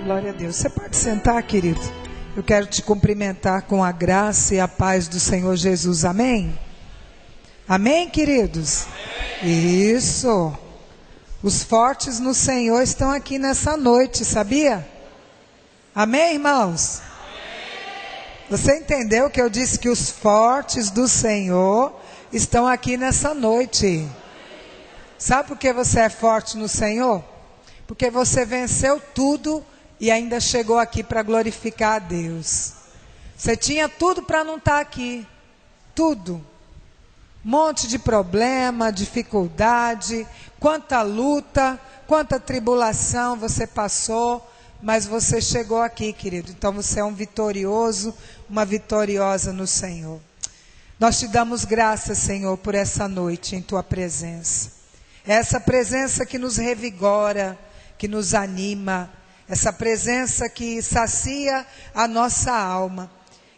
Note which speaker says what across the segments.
Speaker 1: Glória a Deus. Você pode sentar, querido? Eu quero te cumprimentar com a graça e a paz do Senhor Jesus. Amém? Amém, queridos? Amém. Isso. Os fortes no Senhor estão aqui nessa noite, sabia? Amém, irmãos? Amém. Você entendeu que eu disse que os fortes do Senhor estão aqui nessa noite? Sabe por que você é forte no Senhor? Porque você venceu tudo e ainda chegou aqui para glorificar a Deus. Você tinha tudo para não estar aqui. Tudo. Monte de problema, dificuldade, quanta luta, quanta tribulação você passou, mas você chegou aqui, querido. Então você é um vitorioso, uma vitoriosa no Senhor. Nós te damos graças, Senhor, por essa noite em tua presença. Essa presença que nos revigora, que nos anima, essa presença que sacia a nossa alma.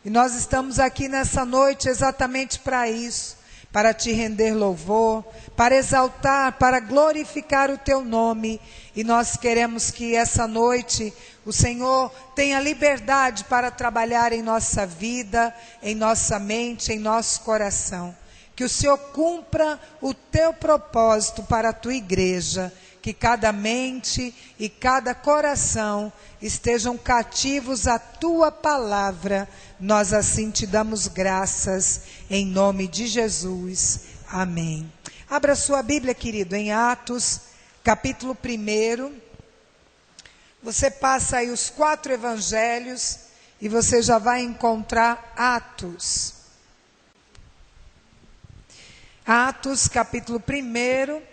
Speaker 1: E nós estamos aqui nessa noite exatamente para isso, para te render louvor, para exaltar, para glorificar o teu nome. E nós queremos que essa noite o Senhor tenha liberdade para trabalhar em nossa vida, em nossa mente, em nosso coração. Que o Senhor cumpra o teu propósito para a tua igreja. Que cada mente e cada coração estejam cativos à tua palavra. Nós assim te damos graças, em nome de Jesus. Amém. Abra sua Bíblia, querido, em Atos, capítulo 1. Você passa aí os 4 evangelhos e você já vai encontrar Atos. Atos, capítulo 1.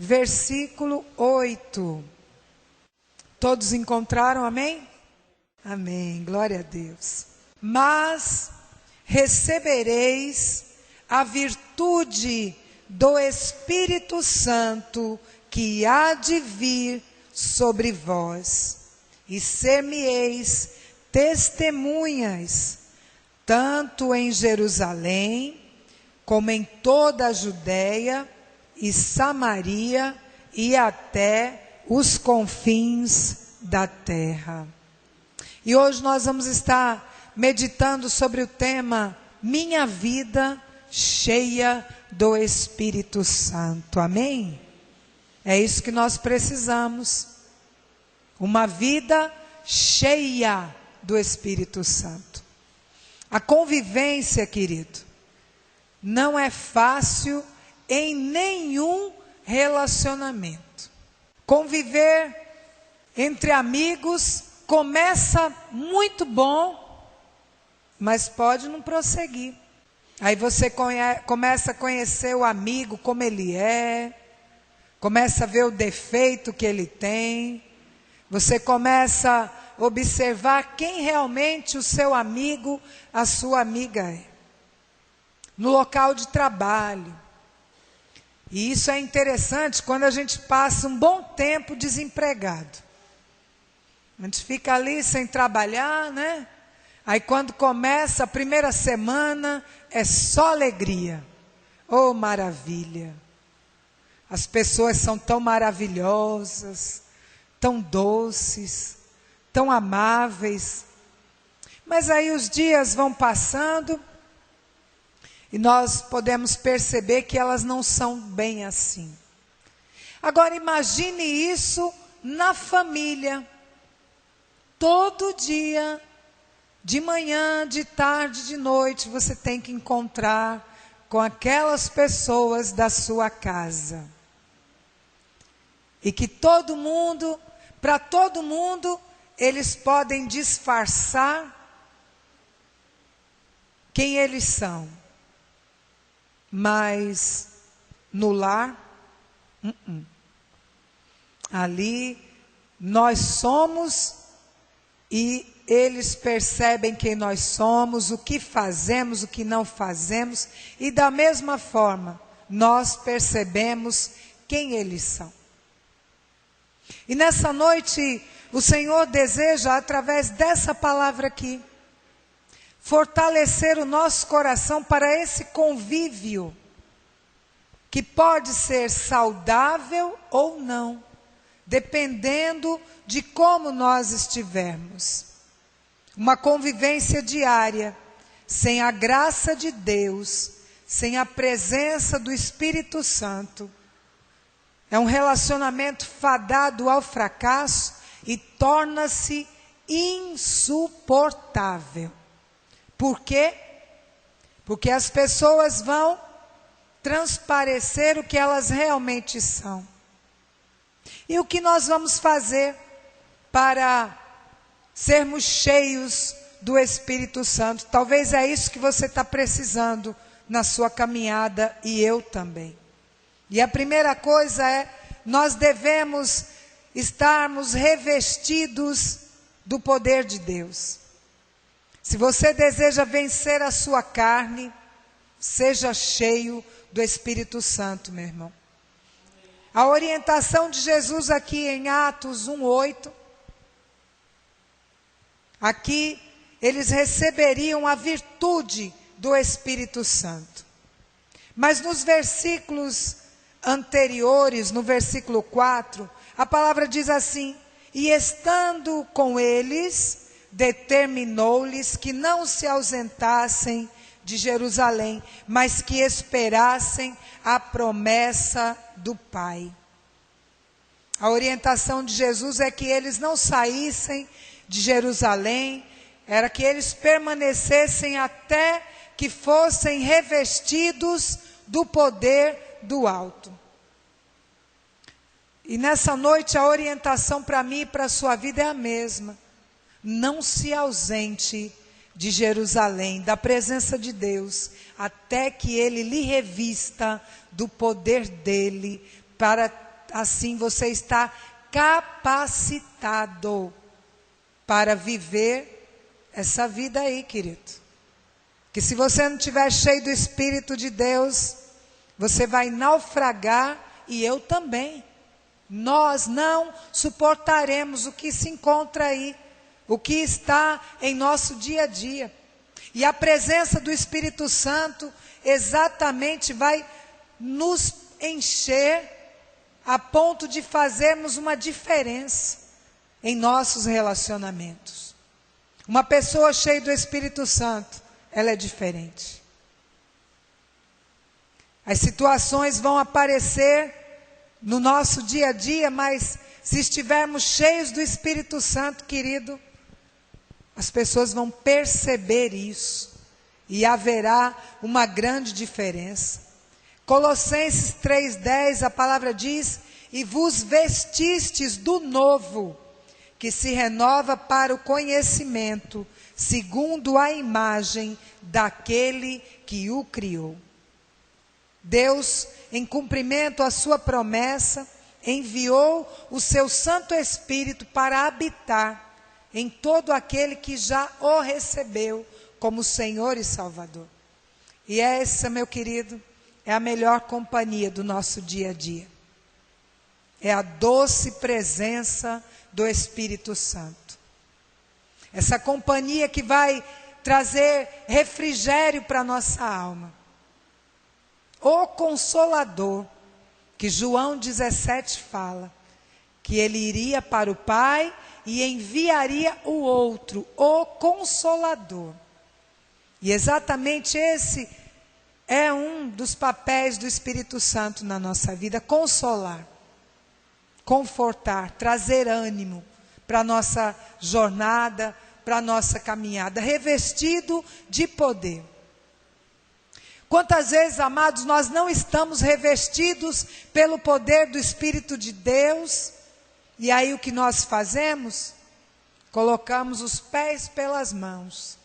Speaker 1: Versículo 8. Todos encontraram, amém? Amém, glória a Deus. Mas recebereis a virtude do Espírito Santo que há de vir sobre vós, e ser-me-eis testemunhas, tanto em Jerusalém, como em toda a Judéia, e Samaria e até os confins da terra. E hoje nós vamos estar meditando sobre o tema Minha Vida Cheia do Espírito Santo. Amém? É isso que nós precisamos. Uma vida cheia do Espírito Santo. A convivência, querido, não é fácil em nenhum relacionamento. Conviver entre amigos começa muito bom, mas pode não prosseguir. Aí você começa a conhecer o amigo como ele é, começa a ver o defeito que ele tem, você começa a observar quem realmente o seu amigo, a sua amiga é. No local de trabalho. E isso é interessante quando a gente passa um bom tempo desempregado. A gente fica ali sem trabalhar, né? Aí quando começa a primeira semana, é só alegria. Oh, maravilha! As pessoas são tão maravilhosas, tão doces, tão amáveis. Mas aí os dias vão passando e nós podemos perceber que elas não são bem assim. Agora imagine isso na família. Todo dia, de manhã, de tarde, de noite, você tem que encontrar com aquelas pessoas da sua casa. E que todo mundo, para todo mundo, eles podem disfarçar quem eles são. Mas no lar, ali nós somos e eles percebem quem nós somos, o que fazemos, o que não fazemos, e da mesma forma nós percebemos quem eles são. E nessa noite o Senhor deseja, através dessa palavra aqui, fortalecer o nosso coração para esse convívio, que pode ser saudável ou não, dependendo de como nós estivermos. Uma convivência diária, sem a graça de Deus, sem a presença do Espírito Santo, é um relacionamento fadado ao fracasso e torna-se insuportável. Por quê? Porque as pessoas vão transparecer o que elas realmente são. E o que nós vamos fazer para sermos cheios do Espírito Santo? Talvez é isso que você está precisando na sua caminhada, e eu também. E a primeira coisa é, nós devemos estarmos revestidos do poder de Deus. Se você deseja vencer a sua carne, seja cheio do Espírito Santo, meu irmão. A orientação de Jesus aqui em Atos 1:8, aqui eles receberiam a virtude do Espírito Santo. Mas nos versículos anteriores, no versículo 4, a palavra diz assim: e estando com eles, determinou-lhes que não se ausentassem de Jerusalém, mas que esperassem a promessa do Pai. A orientação de Jesus é que eles não saíssem de Jerusalém, era que eles permanecessem até que fossem revestidos do poder do alto. E nessa noite a orientação para mim e para a sua vida é a mesma. Não se ausente de Jerusalém, da presença de Deus, até que Ele lhe revista do poder dEle, para assim você estar capacitado para viver essa vida aí, querido. Que se você não estiver cheio do Espírito de Deus, você vai naufragar, e eu também. Nós não suportaremos o que se encontra aí, o que está em nosso dia a dia. E a presença do Espírito Santo exatamente vai nos encher a ponto de fazermos uma diferença em nossos relacionamentos. Uma pessoa cheia do Espírito Santo, ela é diferente. As situações vão aparecer no nosso dia a dia, mas se estivermos cheios do Espírito Santo, querido, as pessoas vão perceber isso e haverá uma grande diferença. Colossenses 3:10, a palavra diz: e vos vestistes do novo, que se renova para o conhecimento, segundo a imagem daquele que o criou. Deus, em cumprimento à sua promessa, enviou o seu Santo Espírito para habitar em todo aquele que já o recebeu como Senhor e Salvador. E essa, meu querido, é a melhor companhia do nosso dia a dia. É a doce presença do Espírito Santo. Essa companhia que vai trazer refrigério para a nossa alma. O Consolador, que João 17 fala, que ele iria para o Pai e enviaria o outro, o Consolador. E exatamente esse é um dos papéis do Espírito Santo na nossa vida: consolar, confortar, trazer ânimo para a nossa jornada, para a nossa caminhada, revestido de poder. Quantas vezes, amados, nós não estamos revestidos pelo poder do Espírito de Deus, e aí o que nós fazemos? Colocamos os pés pelas mãos.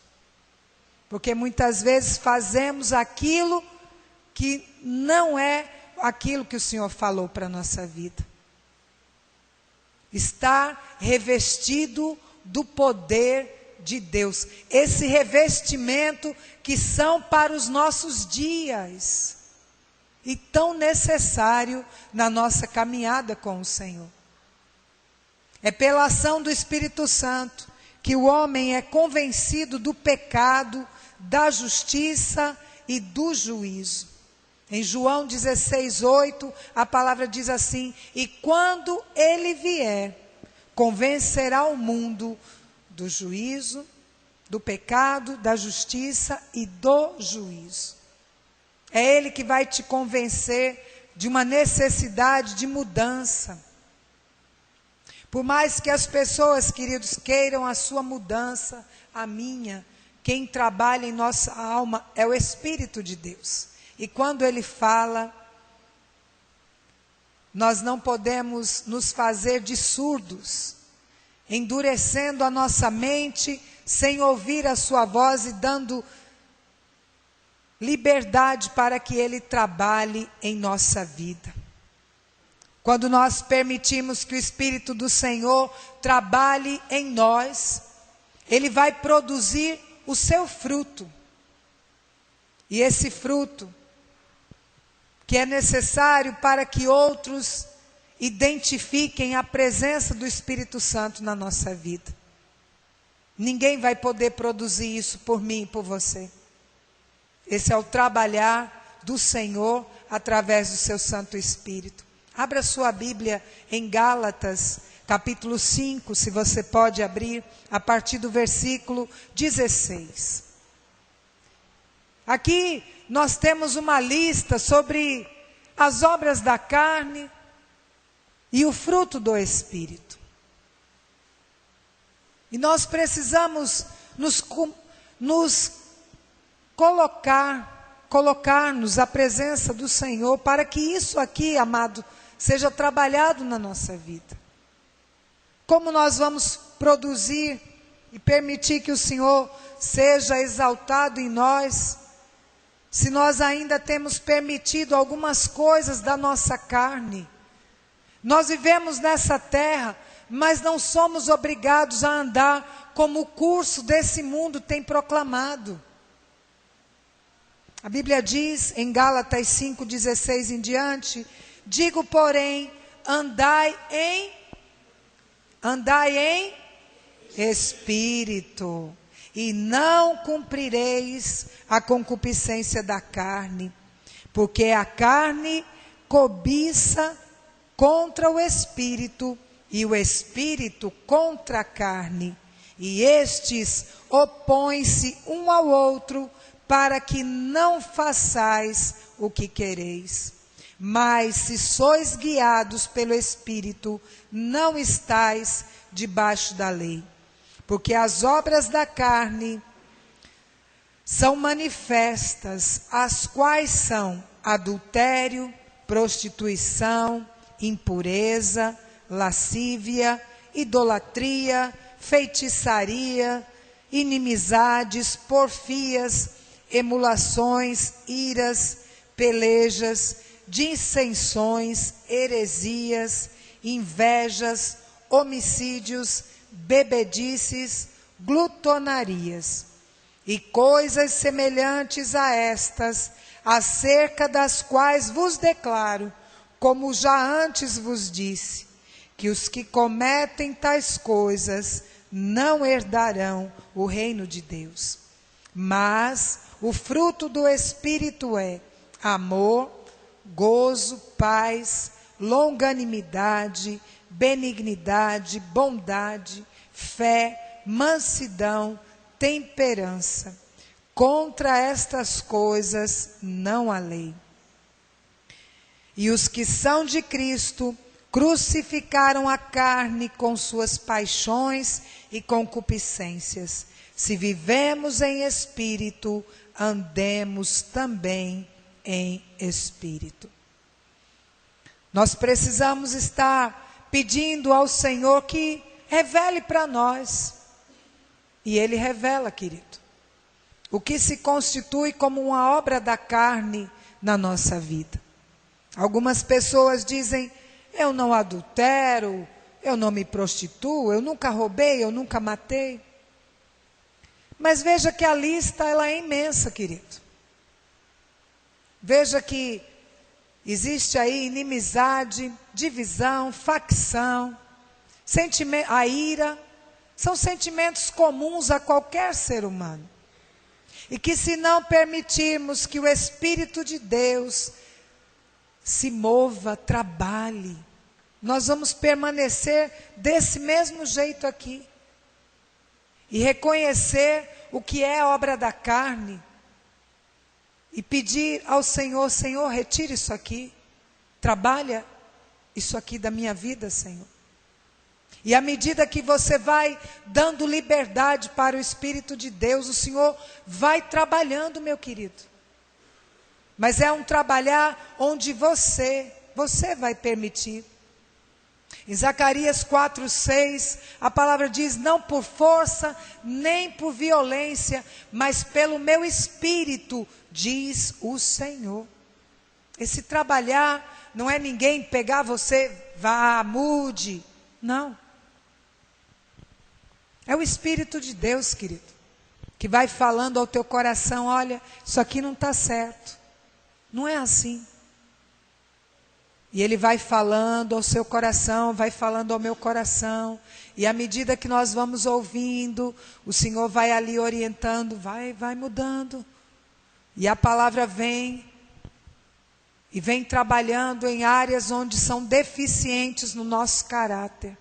Speaker 1: Porque muitas vezes fazemos aquilo que não é aquilo que o Senhor falou para a nossa vida. Estar revestido do poder de Deus. Esse revestimento que são para os nossos dias. E tão necessário na nossa caminhada com o Senhor. É pela ação do Espírito Santo que o homem é convencido do pecado da justiça e do juízo. Em João 16:8, a palavra diz assim: e quando ele vier, convencerá o mundo do juízo, do pecado, da justiça e do juízo. É ele que vai te convencer de uma necessidade de mudança. Por mais que as pessoas, queridos, queiram a sua mudança, a minha, quem trabalha em nossa alma é o Espírito de Deus. E quando Ele fala, nós não podemos nos fazer de surdos, endurecendo a nossa mente, sem ouvir a sua voz e dando liberdade para que Ele trabalhe em nossa vida. Quando nós permitimos que o Espírito do Senhor trabalhe em nós, Ele vai produzir o seu fruto. E esse fruto, que é necessário para que outros identifiquem a presença do Espírito Santo na nossa vida. Ninguém vai poder produzir isso por mim e por você. Esse é o trabalhar do Senhor através do seu Santo Espírito. Abra sua Bíblia em Gálatas, capítulo 5, se você pode abrir, a partir do versículo 16. Aqui nós temos uma lista sobre as obras da carne e o fruto do Espírito. E nós precisamos nos colocar-nos à presença do Senhor para que isso aqui, amado, seja trabalhado na nossa vida. Como nós vamos produzir e permitir que o Senhor seja exaltado em nós, se nós ainda temos permitido algumas coisas da nossa carne? Nós vivemos nessa terra, mas não somos obrigados a andar como o curso desse mundo tem proclamado. A Bíblia diz em Gálatas 5:16 em diante: digo, porém, andai em espírito, e não cumprireis a concupiscência da carne, porque a carne cobiça contra o espírito, e o espírito contra a carne, e estes opõem-se um ao outro, para que não façais o que quereis. Mas se sois guiados pelo Espírito, não estais debaixo da lei. Porque as obras da carne são manifestas, as quais são adultério, prostituição, impureza, lascívia, idolatria, feitiçaria, inimizades, porfias, emulações, iras, pelejas, dissensões, heresias, invejas, homicídios, bebedices, glutonarias e coisas semelhantes a estas, acerca das quais vos declaro, como já antes vos disse, que os que cometem tais coisas não herdarão o reino de Deus. Mas o fruto do Espírito é amor, gozo, paz, longanimidade, benignidade, bondade, fé, mansidão, temperança. Contra estas coisas não há lei. E os que são de Cristo crucificaram a carne com suas paixões e concupiscências. Se vivemos em espírito, andemos também em espírito. Nós precisamos estar pedindo ao Senhor que revele para nós. E Ele revela, querido, o que se constitui como uma obra da carne na nossa vida. Algumas pessoas dizem: eu não adultero, eu não me prostituo, eu nunca roubei, eu nunca matei. Mas veja que a lista ela é imensa, querido. Veja que existe aí inimizade, divisão, facção, a ira. São sentimentos comuns a qualquer ser humano. E que se não permitirmos que o Espírito de Deus se mova, trabalhe, nós vamos permanecer desse mesmo jeito aqui. E reconhecer o que é obra da carne. E pedir ao Senhor, Senhor, retire isso aqui. Trabalha isso aqui da minha vida, Senhor. E à medida que você vai dando liberdade para o Espírito de Deus, o Senhor vai trabalhando, meu querido. Mas é um trabalhar onde você vai permitir. Em Zacarias 4:6, a palavra diz, não por força, nem por violência, mas pelo meu Espírito, diz o Senhor. Esse trabalhar não é ninguém pegar você, vá, mude. Não. É o Espírito de Deus, querido, que vai falando ao teu coração, olha, isso aqui não está certo. Não é assim. E Ele vai falando ao seu coração, vai falando ao meu coração. E à medida que nós vamos ouvindo, o Senhor vai ali orientando, vai mudando. E a palavra vem, e vem trabalhando em áreas onde são deficientes no nosso caráter.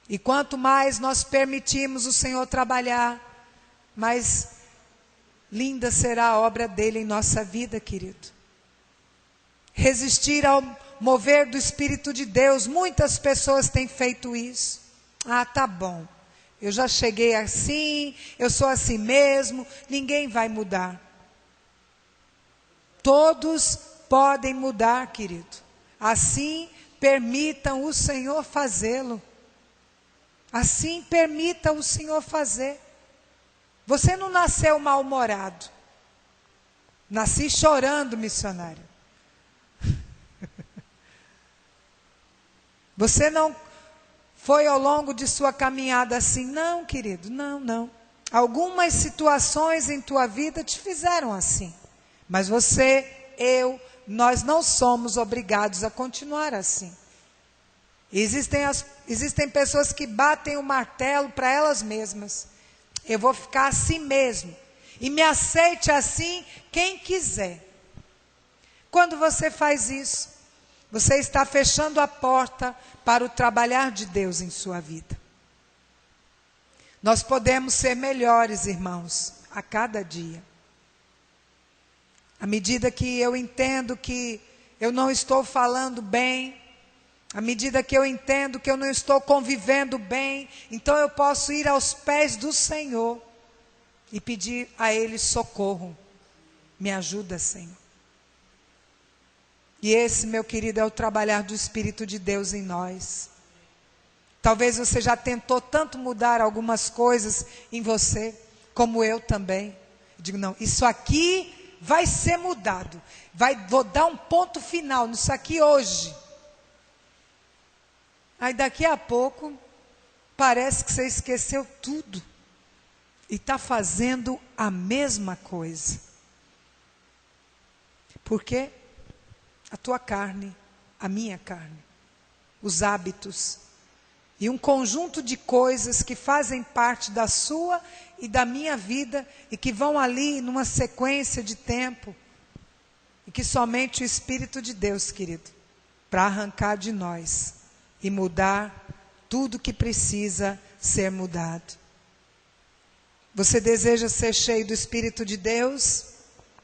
Speaker 1: E quanto mais nós permitimos o Senhor trabalhar, mais linda será a obra dele em nossa vida, querido. Resistir ao mover do Espírito de Deus, muitas pessoas têm feito isso. Ah, tá bom, eu já cheguei assim, eu sou assim mesmo, ninguém vai mudar. Todos podem mudar, querido. Assim, permitam o Senhor fazê-lo. Assim, permita o Senhor fazer. Você não nasceu mal-humorado. Nasci chorando, missionário. Você não foi ao longo de sua caminhada assim? Não, querido, não. Algumas situações em tua vida te fizeram assim. Mas você, nós não somos obrigados a continuar assim. Existem pessoas que batem o martelo para elas mesmas. Eu vou ficar assim mesmo. E me aceite assim quem quiser. Quando você faz isso, você está fechando a porta para o trabalhar de Deus em sua vida. Nós podemos ser melhores, irmãos, a cada dia. À medida que eu entendo que eu não estou falando bem, à medida que eu entendo que eu não estou convivendo bem, então eu posso ir aos pés do Senhor e pedir a Ele socorro. Me ajuda, Senhor. E esse, meu querido, é o trabalhar do Espírito de Deus em nós. Talvez você já tentou tanto mudar algumas coisas em você, como eu também. Digo, não, isso aqui vai ser mudado. Vou dar um ponto final nisso aqui hoje. Aí daqui a pouco, parece que você esqueceu tudo. E está fazendo a mesma coisa. Por quê? A tua carne, a minha carne, os hábitos e um conjunto de coisas que fazem parte da sua e da minha vida e que vão ali numa sequência de tempo e que somente o Espírito de Deus, querido, para arrancar de nós e mudar tudo que precisa ser mudado. Você deseja ser cheio do Espírito de Deus?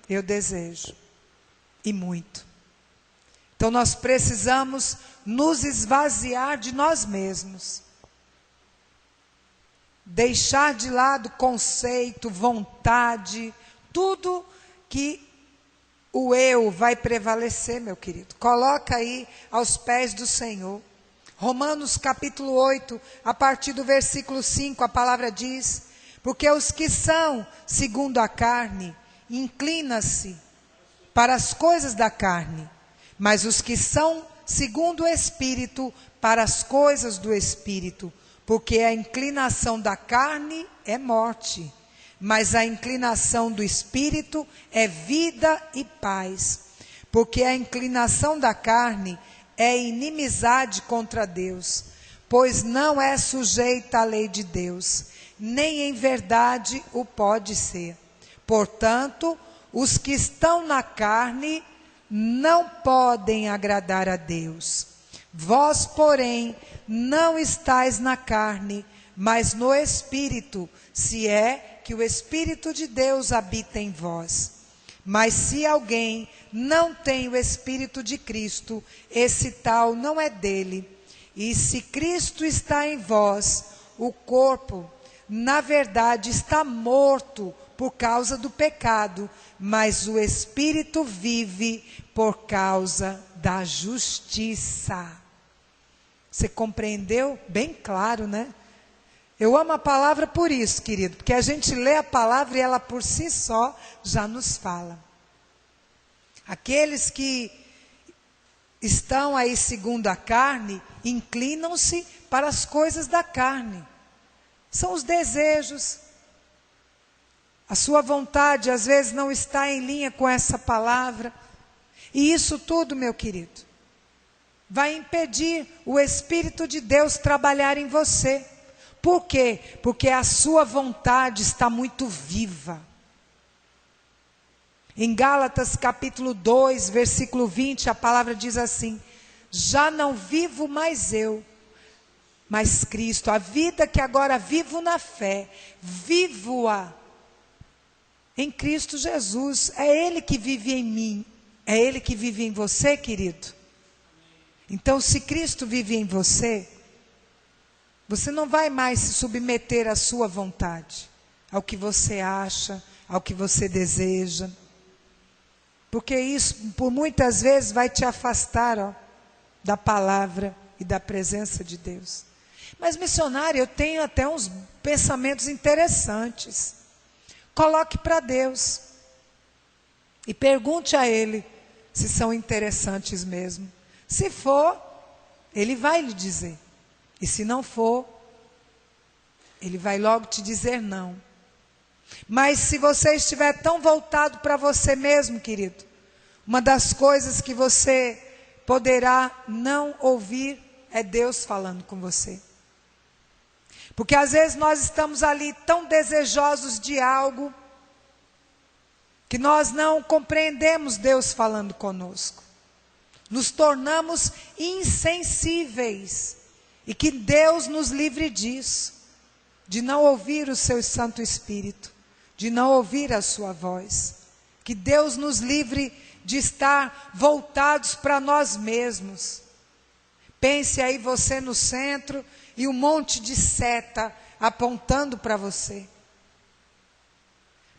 Speaker 1: Eu desejo, e muito. Então nós precisamos nos esvaziar de nós mesmos. Deixar de lado conceito, vontade, tudo que o eu vai prevalecer, meu querido. Coloca aí aos pés do Senhor. Romanos capítulo 8, a partir do versículo 5, a palavra diz: porque os que são segundo a carne, inclina-se para as coisas da carne. Mas os que são segundo o Espírito, para as coisas do Espírito. Porque a inclinação da carne é morte, mas a inclinação do Espírito é vida e paz. Porque a inclinação da carne é inimizade contra Deus, pois não é sujeita à lei de Deus, nem em verdade o pode ser. Portanto, os que estão na carne não podem agradar a Deus. Vós, porém, não estáis na carne, mas no Espírito, se é que o Espírito de Deus habita em vós. Mas se alguém não tem o Espírito de Cristo, esse tal não é dele. E se Cristo está em vós, o corpo, na verdade, está morto por causa do pecado, mas o Espírito vive por causa da justiça. Você compreendeu? Bem claro, né? Eu amo a palavra por isso, querido, porque a gente lê a palavra e ela por si só já nos fala. Aqueles que estão aí segundo a carne, inclinam-se para as coisas da carne. São os desejos. A sua vontade às vezes não está em linha com essa palavra. E isso tudo, meu querido, vai impedir o Espírito de Deus trabalhar em você. Por quê? Porque a sua vontade está muito viva. Em Gálatas capítulo 2, versículo 20, a palavra diz assim: já não vivo mais eu, mas Cristo. A vida que agora vivo na fé, vivo-a em Cristo Jesus. É Ele que vive em mim, é Ele que vive em você, querido. Então, se Cristo vive em você, você não vai mais se submeter à sua vontade, ao que você acha, ao que você deseja. Porque isso, por muitas vezes, vai te afastar da palavra e da presença de Deus. Mas, missionário, eu tenho até uns pensamentos interessantes. Coloque para Deus. E pergunte a Ele se são interessantes mesmo. Se for, Ele vai lhe dizer. E se não for, Ele vai logo te dizer não. Mas se você estiver tão voltado para você mesmo, querido, uma das coisas que você poderá não ouvir é Deus falando com você. Porque às vezes nós estamos ali tão desejosos de algo, que nós não compreendemos Deus falando conosco. Nos tornamos insensíveis. E que Deus nos livre disso, de não ouvir o seu Santo Espírito, de não ouvir a sua voz. Que Deus nos livre de estar voltados para nós mesmos. Pense aí você no centro e um monte de seta apontando para você.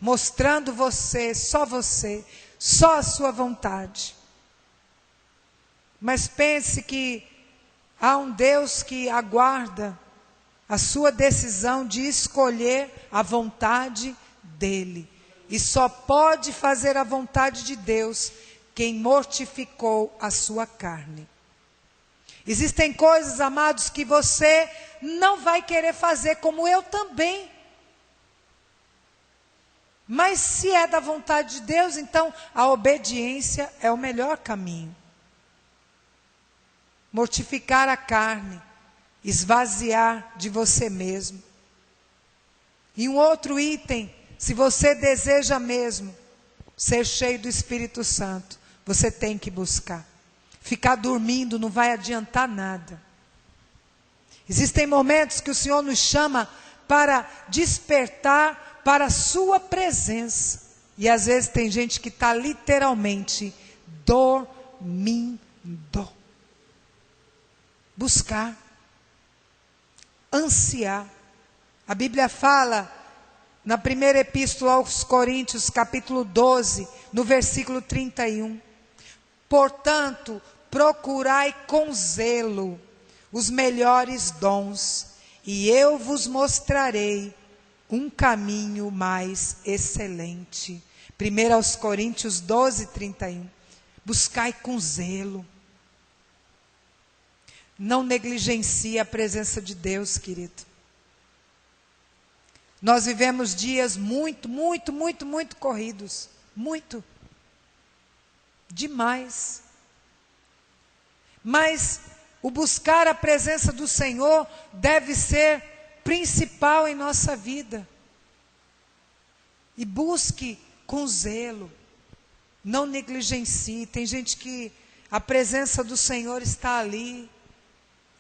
Speaker 1: Mostrando você, só a sua vontade. Mas pense que há um Deus que aguarda a sua decisão de escolher a vontade dEle. E só pode fazer a vontade de Deus quem mortificou a sua carne. Existem coisas, amados, que você não vai querer fazer, como eu também. Mas se é da vontade de Deus, então a obediência é o melhor caminho. Mortificar a carne, esvaziar de você mesmo. E um outro item, se você deseja mesmo ser cheio do Espírito Santo, você tem que buscar. Ficar dormindo não vai adiantar nada. Existem momentos que o Senhor nos chama para despertar para a sua presença. E às vezes tem gente que está literalmente dormindo. Buscar, ansiar. A Bíblia fala na primeira epístola aos Coríntios, capítulo 12, no versículo 31. Portanto, procurai com zelo os melhores dons, e eu vos mostrarei um caminho mais excelente. 1 aos Coríntios 12, 31. Buscai com zelo. Não negligencie a presença de Deus, querido. Nós vivemos dias muito corridos. Muito. Demais. Mas o buscar a presença do Senhor deve ser principal em nossa vida. E busque com zelo. Não negligencie. Tem gente que a presença do Senhor está ali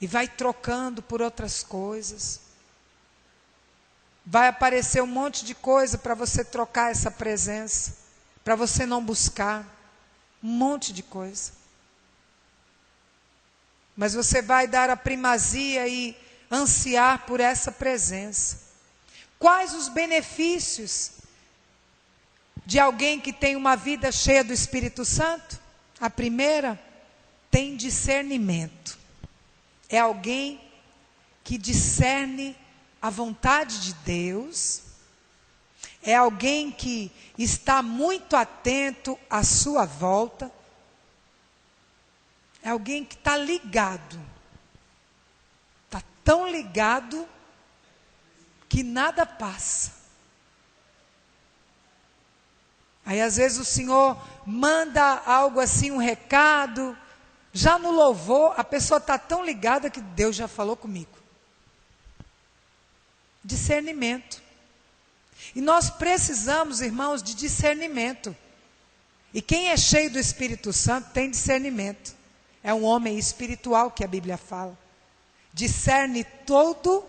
Speaker 1: e vai trocando por outras coisas. Vai aparecer um monte de coisa para você trocar essa presença, para você não buscar. Um monte de coisa. Mas você vai dar a primazia e ansiar por essa presença. Quais os benefícios de alguém que tem uma vida cheia do Espírito Santo? A primeira, tem discernimento. É alguém que discerne a vontade de Deus. É alguém que está muito atento à sua volta. É alguém que está ligado. Está tão ligado que nada passa. Aí às vezes o Senhor manda algo assim, um recado. Já no louvor, a pessoa está tão ligada que Deus já falou comigo. Discernimento. E nós precisamos, irmãos, de discernimento. E quem é cheio do Espírito Santo tem discernimento. É um homem espiritual que a Bíblia fala. Discerne tudo,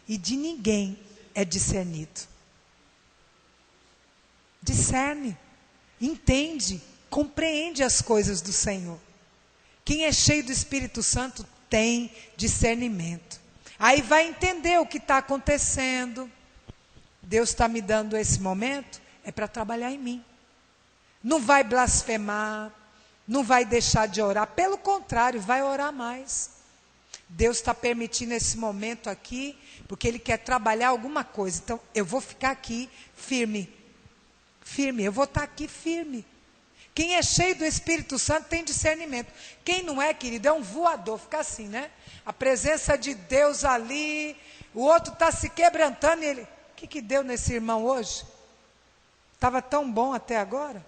Speaker 1: e de ninguém é discernido. Discerne, entende, compreende as coisas do Senhor. Quem é cheio do Espírito Santo tem discernimento. Aí vai entender o que está acontecendo. Deus está me dando esse momento, é para trabalhar em mim. Não vai blasfemar, não vai deixar de orar, pelo contrário, vai orar mais. Deus está permitindo esse momento aqui, porque Ele quer trabalhar alguma coisa. Então, eu vou ficar aqui firme, eu vou estar aqui firme. Quem é cheio do Espírito Santo tem discernimento. Quem não é, querido, é um voador, fica assim, né? A presença de Deus ali, o outro está se quebrantando e ele... O que deu nesse irmão hoje? Estava tão bom até agora.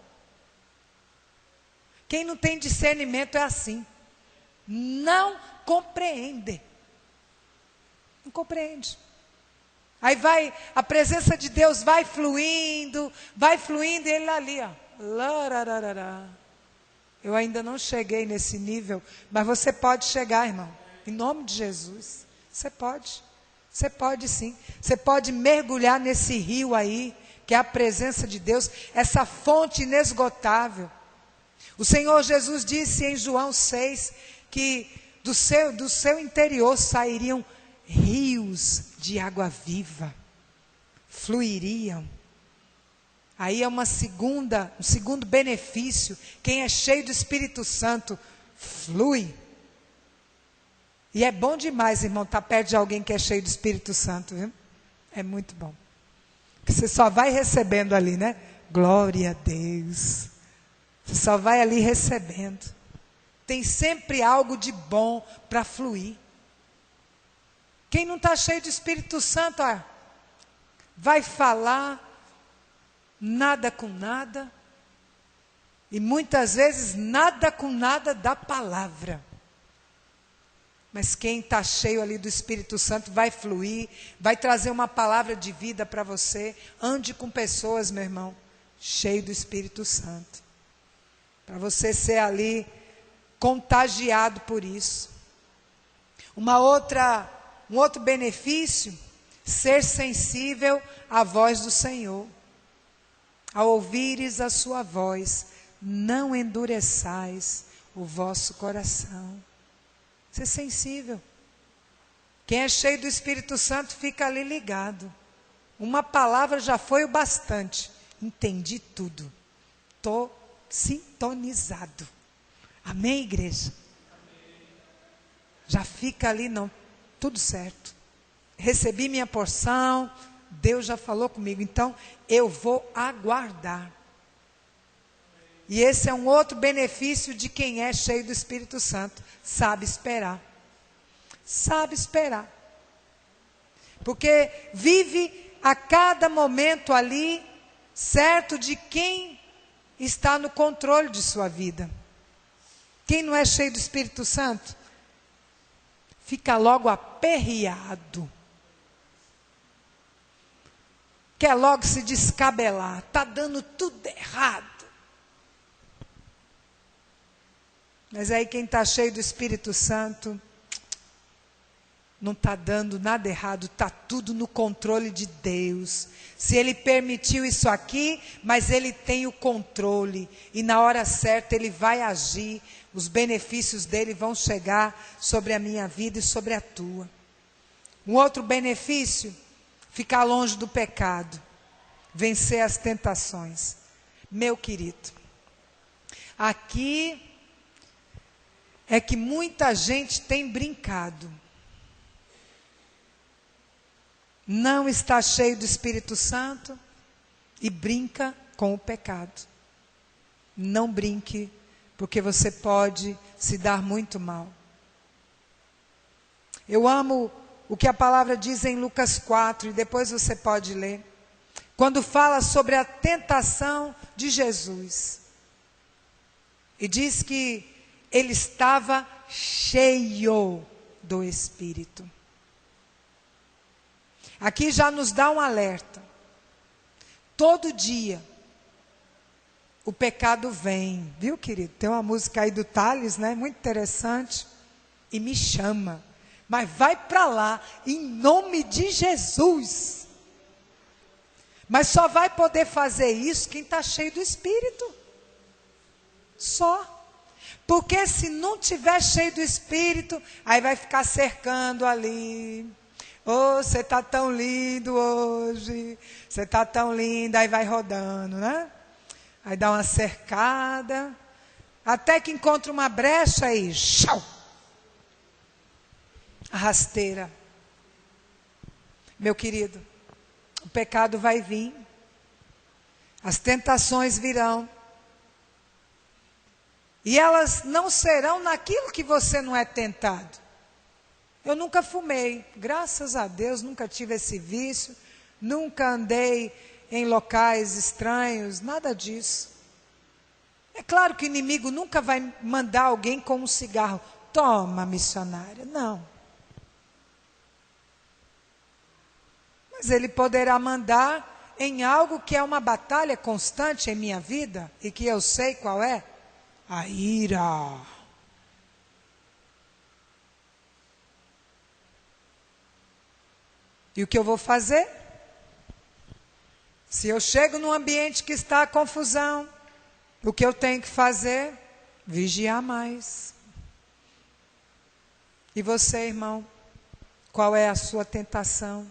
Speaker 1: Quem não tem discernimento é assim. Não compreende. Não compreende. Aí vai, a presença de Deus vai fluindo e ele ali, ó. Lararará. Eu ainda não cheguei nesse nível, mas você pode chegar, irmão. Em nome de Jesus. Você pode. Você pode sim. Você pode mergulhar nesse rio aí, que é a presença de Deus, essa fonte inesgotável. O Senhor Jesus disse em João 6, que do seu interior sairiam rios de água viva, fluiriam. Aí é um segundo benefício. Quem é cheio do Espírito Santo, flui. E é bom demais, irmão, estar perto de alguém que é cheio do Espírito Santo, viu? É muito bom. Porque você só vai recebendo ali, né? Glória a Deus. Você só vai ali recebendo. Tem sempre algo de bom para fluir. Quem não está cheio do Espírito Santo, vai falar nada com nada. E muitas vezes nada com nada da palavra. Mas quem está cheio ali do Espírito Santo vai fluir, vai trazer uma palavra de vida para você. Ande com pessoas, meu irmão, cheio do Espírito Santo. Para você ser ali contagiado por isso. Um outro benefício, ser sensível à voz do Senhor. Ao ouvires a sua voz, não endureçais o vosso coração. Ser sensível. Quem é cheio do Espírito Santo fica ali ligado. Uma palavra já foi o bastante. Entendi tudo. Estou sintonizado. Amém, igreja? Amém. Já fica ali, não, tudo certo. Recebi minha porção, Deus já falou comigo, então eu vou aguardar. E esse é um outro benefício de quem é cheio do Espírito Santo. Sabe esperar. Sabe esperar. Porque vive a cada momento ali, certo de quem está no controle de sua vida. Quem não é cheio do Espírito Santo, fica logo aperreado. quer logo se descabelar, está dando tudo errado. Mas aí quem está cheio do Espírito Santo, não está dando nada errado, está tudo no controle de Deus. Se Ele permitiu isso aqui, mas Ele tem o controle, e na hora certa Ele vai agir, os benefícios dEle vão chegar sobre a minha vida e sobre a tua. Um outro benefício, ficar longe do pecado, vencer as tentações. Meu querido, aqui é que muita gente tem brincado. Não está cheio do Espírito Santo e brinca com o pecado. Não brinque, porque você pode se dar muito mal. Eu amo o que a palavra diz em Lucas 4, e depois você pode ler. Quando fala sobre a tentação de Jesus. E diz que ele estava cheio do Espírito. Aqui já nos dá um alerta. Todo dia o pecado vem, viu, querido? Tem uma música aí do Thales, né? Muito interessante. E me chama. Mas vai para lá, em nome de Jesus. Mas só vai poder fazer isso quem está cheio do Espírito. Só. Porque se não tiver cheio do Espírito, aí vai ficar cercando ali. Oh, você está tão lindo hoje. Você está tão linda. Aí vai rodando, né? Aí dá uma cercada. Até que encontra uma brecha aí. Tchau! A rasteira. Meu querido, o pecado vai vir. As tentações virão. E elas não serão naquilo que você não é tentado. Eu nunca fumei, graças a Deus, nunca tive esse vício, nunca andei em locais estranhos, nada disso. É claro que o inimigo nunca vai mandar alguém com um cigarro. Toma, missionária, não. Mas ele poderá mandar em algo que é uma batalha constante em minha vida, e que eu sei qual é. A ira. E o que eu vou fazer? Se eu chego num ambiente que está confusão, o que eu tenho que fazer? Vigiar mais. E você, irmão? Qual é a sua tentação?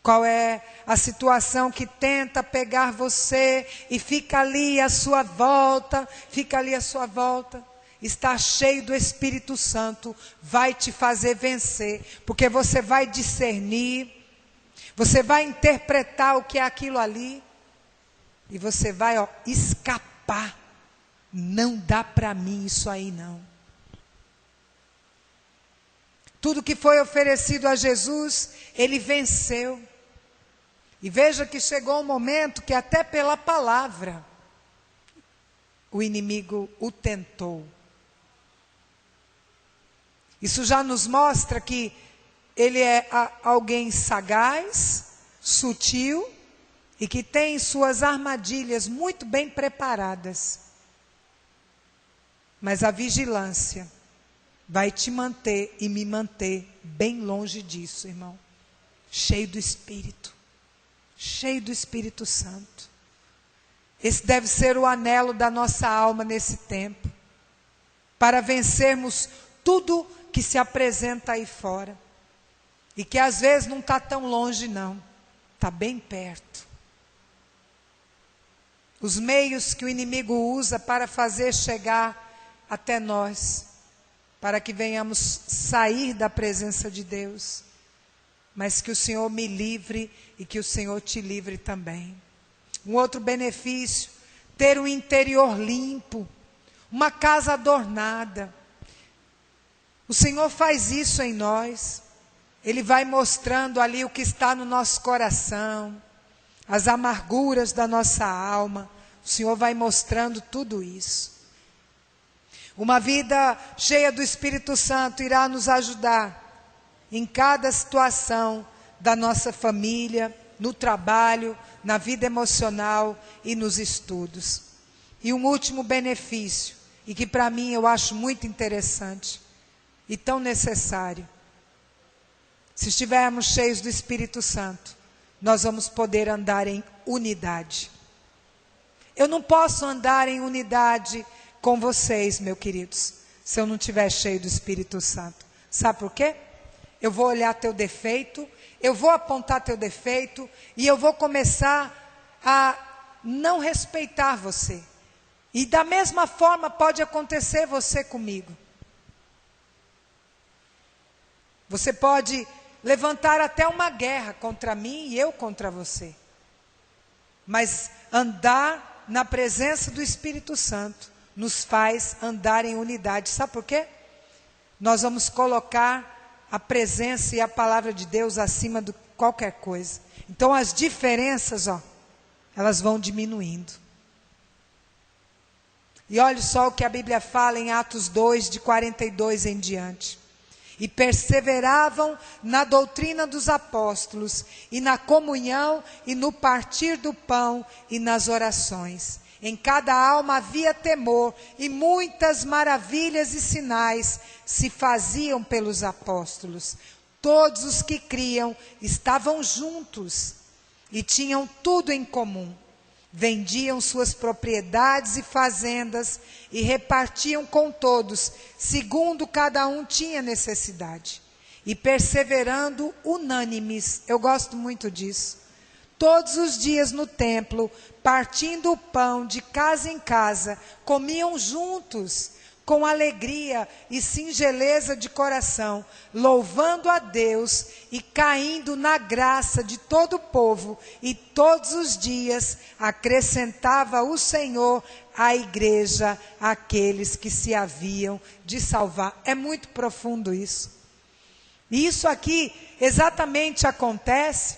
Speaker 1: Qual é a situação que tenta pegar você e fica ali à sua volta, Está cheio do Espírito Santo, vai te fazer vencer, porque você vai discernir, você vai interpretar o que é aquilo ali, e você vai escapar. Não dá para mim isso aí não. Tudo que foi oferecido a Jesus, ele venceu. E veja que chegou um momento que até pela palavra, o inimigo o tentou. Isso já nos mostra que ele é alguém sagaz, sutil, e que tem suas armadilhas muito bem preparadas. Mas a vigilância vai te manter e me manter bem longe disso, irmão. Cheio do Espírito. Cheio do Espírito Santo. Esse deve ser o anelo da nossa alma nesse tempo. Para vencermos tudo que se apresenta aí fora. E que às vezes não está tão longe não. Está bem perto. Os meios que o inimigo usa para fazer chegar até nós. Para que venhamos sair da presença de Deus. Mas que o Senhor me livre e que o Senhor te livre também. Um outro benefício, ter um interior limpo, uma casa adornada. O Senhor faz isso em nós. Ele vai mostrando ali o que está no nosso coração, as amarguras da nossa alma. O Senhor vai mostrando tudo isso. Uma vida cheia do Espírito Santo irá nos ajudar em cada situação da nossa família, no trabalho, na vida emocional e nos estudos. E um último benefício, e que para mim eu acho muito interessante e tão necessário. Se estivermos cheios do Espírito Santo, nós vamos poder andar em unidade. Eu não posso andar em unidade com vocês, meus queridos, se eu não estiver cheio do Espírito Santo. Sabe por quê? Eu vou olhar teu defeito, eu vou apontar teu defeito e eu vou começar a não respeitar você. E da mesma forma pode acontecer você comigo. Você pode levantar até uma guerra contra mim e eu contra você. Mas andar na presença do Espírito Santo nos faz andar em unidade. Sabe por quê? Nós vamos colocar a presença e a palavra de Deus acima de qualquer coisa. Então as diferenças, elas vão diminuindo. E olha só o que a Bíblia fala em Atos 2, de 42 em diante. E perseveravam na doutrina dos apóstolos, e na comunhão, e no partir do pão, e nas orações. Em cada alma havia temor, e muitas maravilhas e sinais se faziam pelos apóstolos. Todos os que criam estavam juntos, e tinham tudo em comum. Vendiam suas propriedades e fazendas e repartiam com todos, segundo cada um tinha necessidade. E perseverando unânimes, eu gosto muito disso, todos os dias no templo, partindo o pão de casa em casa, comiam juntos, com alegria e singeleza de coração, louvando a Deus e caindo na graça de todo o povo, e todos os dias acrescentava o Senhor à igreja aqueles que se haviam de salvar. É muito profundo isso. E isso aqui exatamente acontece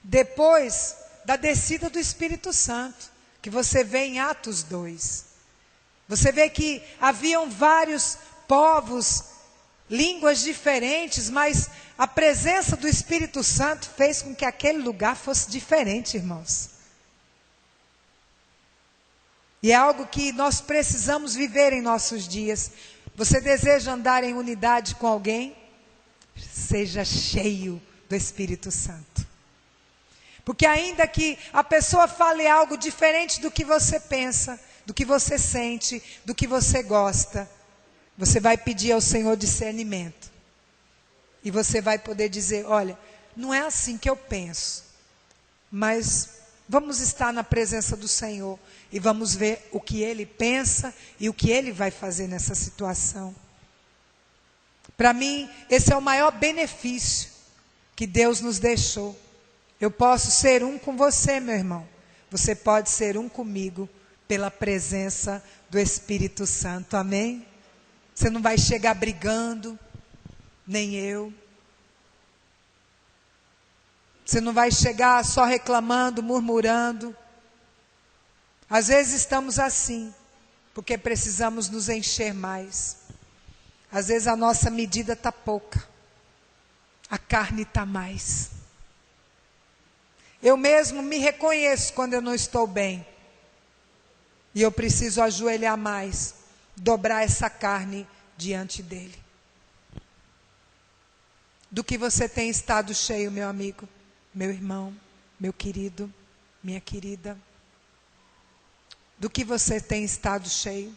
Speaker 1: depois da descida do Espírito Santo, que você vê em Atos 2. Você vê que haviam vários povos, línguas diferentes, mas a presença do Espírito Santo fez com que aquele lugar fosse diferente, irmãos. E é algo que nós precisamos viver em nossos dias. Você deseja andar em unidade com alguém? Seja cheio do Espírito Santo. Porque ainda que a pessoa fale algo diferente do que você pensa, do que você sente, do que você gosta, você vai pedir ao Senhor discernimento. E você vai poder dizer, olha, não é assim que eu penso, mas vamos estar na presença do Senhor e vamos ver o que Ele pensa e o que Ele vai fazer nessa situação. Para mim, esse é o maior benefício que Deus nos deixou. Eu posso ser um com você, meu irmão. Você pode ser um comigo pela presença do Espírito Santo. Amém? Você não vai chegar brigando, nem eu. Você não vai chegar só reclamando, murmurando. Às vezes estamos assim, porque precisamos nos encher mais. Às vezes a nossa medida está pouca. A carne está mais. Eu mesmo me reconheço quando eu não estou bem. E eu preciso ajoelhar mais, dobrar essa carne diante dele. Do que você tem estado cheio, meu amigo, meu irmão, meu querido, minha querida? Do que você tem estado cheio?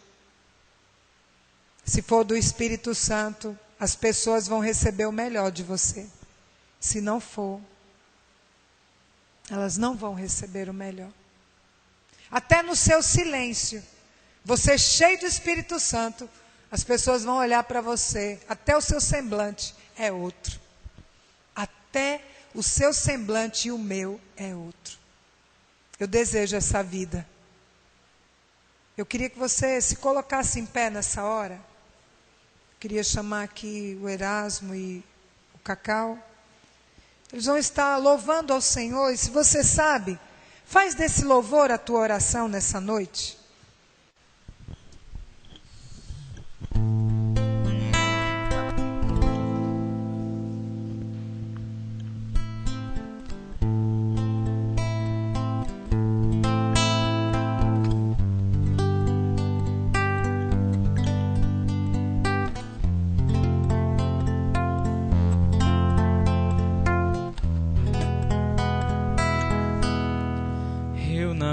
Speaker 1: Se for do Espírito Santo, as pessoas vão receber o melhor de você. Se não for, elas não vão receber o melhor. Até no seu silêncio, você cheio do Espírito Santo, as pessoas vão olhar para você, até o seu semblante é outro. Até o seu semblante e o meu é outro. Eu desejo essa vida. Eu queria que você se colocasse em pé nessa hora. Eu queria chamar aqui o Erasmo e o Cacau. Eles vão estar louvando ao Senhor, e se você sabe, faz desse louvor a tua oração nessa noite.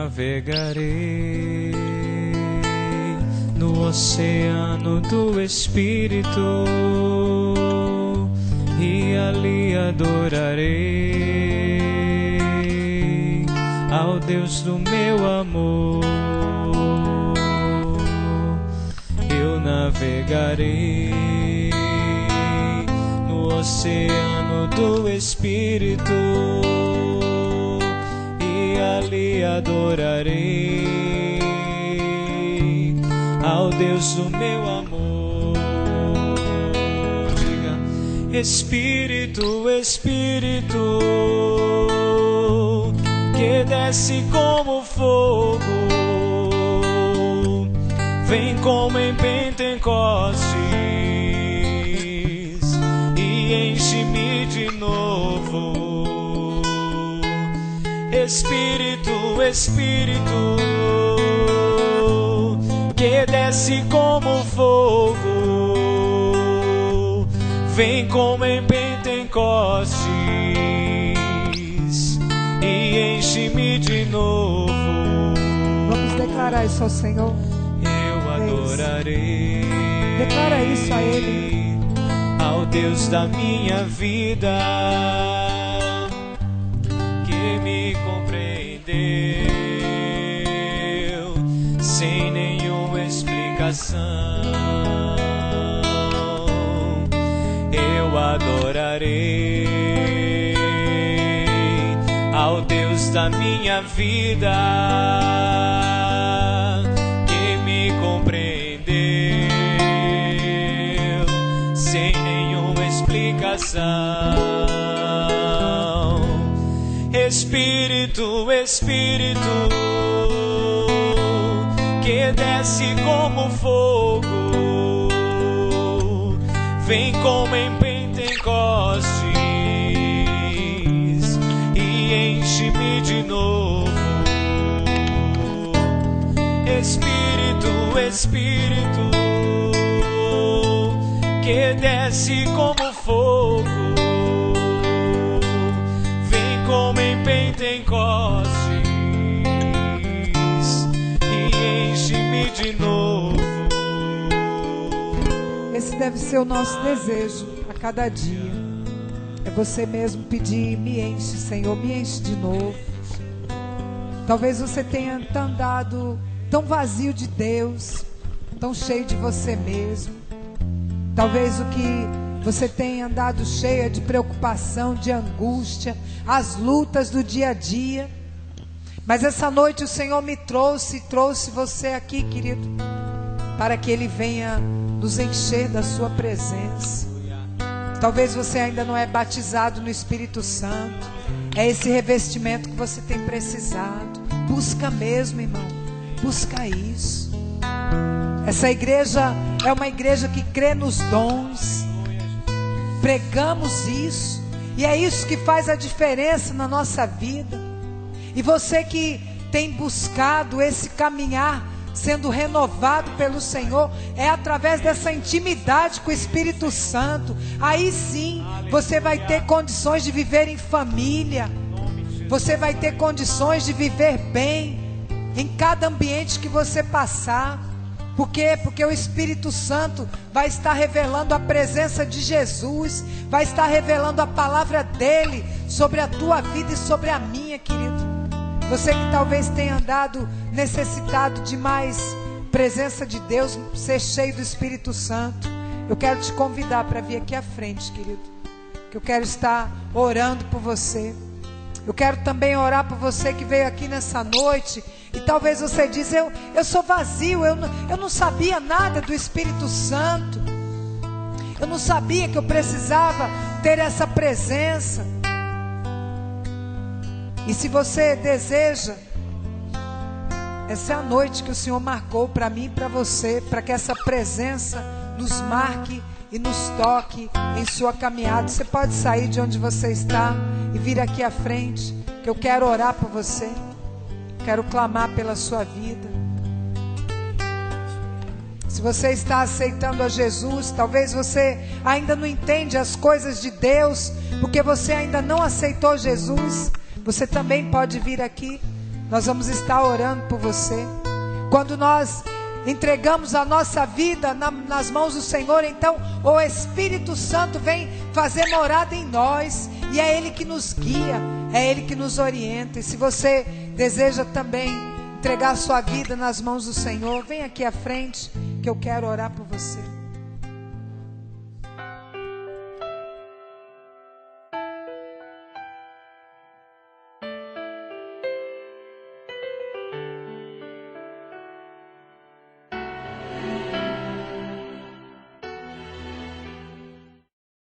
Speaker 2: navegarei no oceano do Espírito e ali adorarei ao Deus do meu amor. Eu navegarei no oceano do Espírito e ali adorarei ao Deus do meu amor. Diga: Espírito, Espírito, que desce como fogo, vem como em Pentecostes e enche-me de novo. Espírito, Espírito, que desce como fogo, vem como em Pentecostes e enche-me de novo.
Speaker 1: Vamos declarar isso ao Senhor.
Speaker 2: Eu adorarei.
Speaker 1: Declara isso a Ele.
Speaker 2: Ao Deus da minha vida, que me compreendeu sem nenhuma explicação. Eu adorarei ao Deus da minha vida, que me compreendeu sem nenhuma explicação. Espírito, Espírito, que desce como fogo, vem como em Pentecostes e enche-me de novo. Espírito, Espírito, que desce como fogo, vem como em Pentecostes e enche-me de novo.
Speaker 1: Esse deve ser o nosso desejo a cada dia. É você mesmo pedir: me enche, Senhor, me enche de novo. Talvez você tenha andado tão vazio de Deus, tão cheio de você mesmo. Talvez o que você tenha andado cheia de preocupação, de angústia, as lutas do dia a dia. Mas essa noite o Senhor me trouxe você aqui, querido, para que Ele venha nos encher da sua presença. Talvez você ainda não é batizado no Espírito Santo. É esse revestimento que você tem precisado. Busca mesmo, irmão. Busca isso. Essa igreja é uma igreja que crê nos dons. Pregamos isso. E é isso que faz a diferença na nossa vida. E você que tem buscado esse caminhar, sendo renovado pelo Senhor, é através dessa intimidade com o Espírito Santo. Aí sim, você vai ter condições de viver em família. Você vai ter condições de viver bem em cada ambiente que você passar. Por quê? Porque o Espírito Santo vai estar revelando a presença de Jesus, vai estar revelando a palavra dele sobre a tua vida e sobre a minha, querido. Você que talvez tenha andado necessitado de mais presença de Deus, ser cheio do Espírito Santo, eu quero te convidar para vir aqui à frente, querido, que eu quero estar orando por você. Eu quero também orar por você que veio aqui nessa noite e talvez você diz: eu sou vazio, eu não sabia nada do Espírito Santo, eu não sabia que eu precisava ter essa presença. E se você deseja, essa é a noite que o Senhor marcou para mim e para você, para que essa presença nos marque e nos toque em sua caminhada. Você pode sair de onde você está e vir aqui à frente, que eu quero orar por você, quero clamar pela sua vida. Se você está aceitando a Jesus, talvez você ainda não entende as coisas de Deus, porque você ainda não aceitou Jesus. Você também pode vir aqui Nós vamos estar orando por você. Quando nós entregamos a nossa vida nas mãos do Senhor, então o Espírito Santo vem fazer morada em nós, e é Ele que nos guia, é Ele que nos orienta. E se você deseja também entregar a sua vida nas mãos do Senhor, vem aqui à frente que eu quero orar por você.